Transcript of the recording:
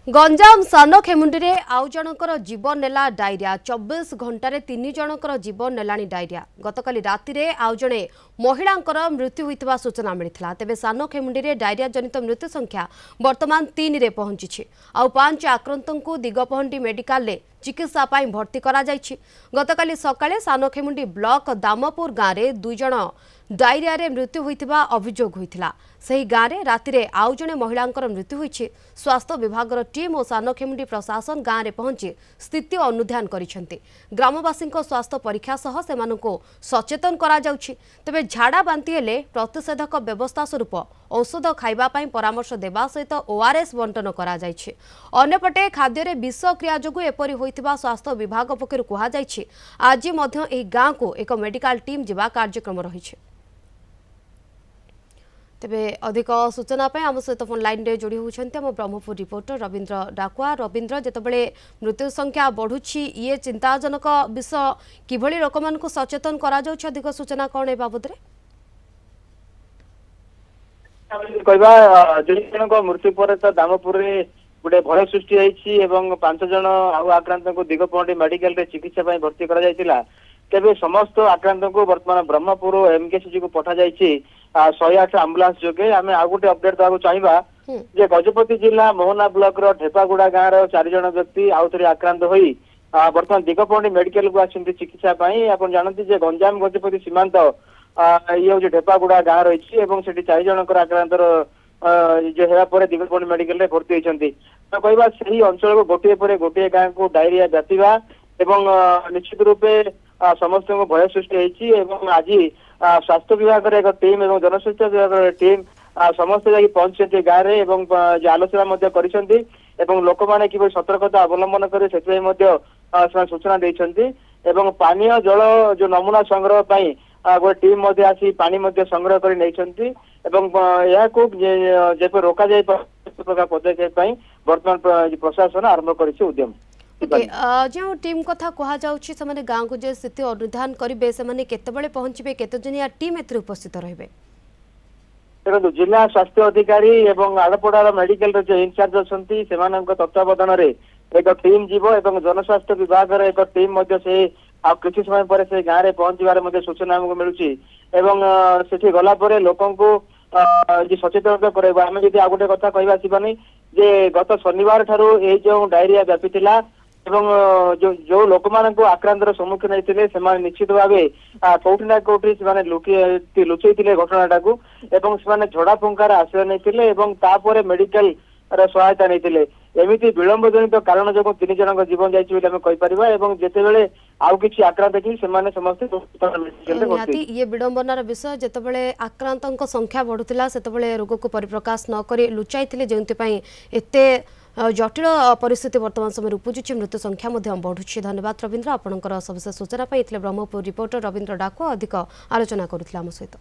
गंजाम सान खेमुंडी रे आउ जनकर जीवन नेला डायरिया 24 घंटे 3 जनकर जीवन नेलानी डायरिया गतकाली राति रे आउ जणे महिलांकर मृत्यु होइतबा सूचना मिलिथिला। तेबे सान खेमुंडी रे डायरिया जनित मृत्यु संख्या वर्तमान 3 रे पहुंची आउ 5 आक्रांतंकु दिगपहंडी मेडिकल ले चिकित्सा पाई भर्ती करा जायछि। गतकाली सकाळे सान खेमुंडी ब्लॉक दामपुर गाँव रे 2 जण डायरिया रे मृत्यु होइतिबा अभियोग होइतिला। सही गाँव रे राति रे आउ जणे महिलांकर मृत्यु होइछि। स्वास्थ्य विभाग टीम और सान खेमुंडी प्रशासन गाँव में पहुंची स्थिति अनुध्यान करिसेंति। ग्रामवासी स्वास्थ्य परीक्षा सह सेमानंको सचेतन करा जाउछि। तबे झाड़ा बांती हेले प्रतिषेधक व्यवस्था स्वरूप औषध खाइबा पाई परामर्श देवा सहित ओआरएस बंटन करा जाइछि। अन्यपटे खाद्य रे विष क्रिया जोगु एपरि होइतिबा स्वास्थ्य विभाग पक्षरु कुहा जाइछि। आज मध्य एही गाँ को एक मेडिकल टीम जिबा कार्यक्रम रहिछि। तेबे अधिक सूचना आम सहित फोन लाइन रे जोड़ी होती आम ब्रह्मपुर रिपोर्टर रविंद्र डाकुआ। रविंद्र, जितेबाला मृत्यु संख्या बढ़ुची ये चिंताजनक विषय किभली लोक मान सचेतन करा जाउछि, अधिक सूचना कौन ए बाबद रे कहबा जन मृत्यु पर तो दामपुर रे गोटे भय सृष्टि होइछि एवं 5 जन आउ आक्रांत को दिगपहंडी मेडिकल रे चिकित्सा पाई भर्ती करा जायतिला। तेबे समस्त आक्रांत को वर्तमान ब्रह्मपुर एमकेसीजी को पठा जायछि 108 आम्बुलांस जोगे। आम आ गोटे अपडेट देवाक चाहिए जे गजपति जिला मोहना ब्लॉक रो ढेपागुड़ा गाँव रो 4 जन व्यक्ति आउ थे आक्रांत होई वर्तमान दिगपहंडी मेडिकल को आछंती चिकित्सा पाई। आपण जानती जे गंजाम गजपति सीमांत ये हूँ ढेपागुड़ा गाँव रही और से 4 जनकर आक्रांत जो है दिगपहंडी मेडिकल भर्ती होती। तो कहवा से अंचल को गोटे पर गोटे गाँव को डायरिया व्यापीवा एवं निश्चित रूपे समस्त को भय सृष्टि होती। आज स्वास्थ्य विभाग एक टीम और जनस्वास्थ्य विभाग टीम समस्त जा पहुंची गाँव में आलोचना कर लोक मैंने कि सतर्कता अवलंबन करे सूचना देते। पानीय जल जो नमूना संग्रह पाई गोटे टीम आसी पानी संग्रह कर रोक जाए प्रकार पदक्षेप वर्तमान प्रशासन आरंभ कर उद्यम। जो टीम कथा कह जाने गाँव को जो स्थिति अनुधान करेंगे से केतबेले पहुंचे केतजनिया टीम एथि उपस्थित रहे। देखो जिला स्वास्थ्य अधिकारी एवं आड़पड़ार मेडिकल जो इनचार्ज अच्छा तत्वावधान एक टीम जीव और जनस्वास्थ्य विभाग एक टीम से किसी समय पर से गाँव में पहुंचार सूचना आमको मिलूँ से गला लोक सचेतन कर आम जी आ गोटे कथा कहवानी जे गत शनिवार ठारू जो डायरिया व्यापी थिला जो लोक मान आक्रांत सम्मुखीन होते से निश्चित भाव कौटि ना कौटि से लुचई घटनाटा को झड़ा फुंकार आश्रय नहीं मेडिकल सहायता नहीं एमती विलंब जनित कारण जो 3 जन जीवन जापर जितेबले आउ कि आक्रांत समस्त ये विडंबनार विषय जितेबाला आक्रांत संख्या बढ़ुला से रोग को परिप्रकाश नक लुचाई जो एत जटिल परिस्थिति वर्तमान समय उपजुची मृत्यु संख्या बढ़ुची। धन्यवाद रविंद्र, आपंकर सविशेष सूचना ब्रह्मपुर रिपोर्टर रविंद्र डाकुआ अधिक आलोचना करुथिले आम सहित।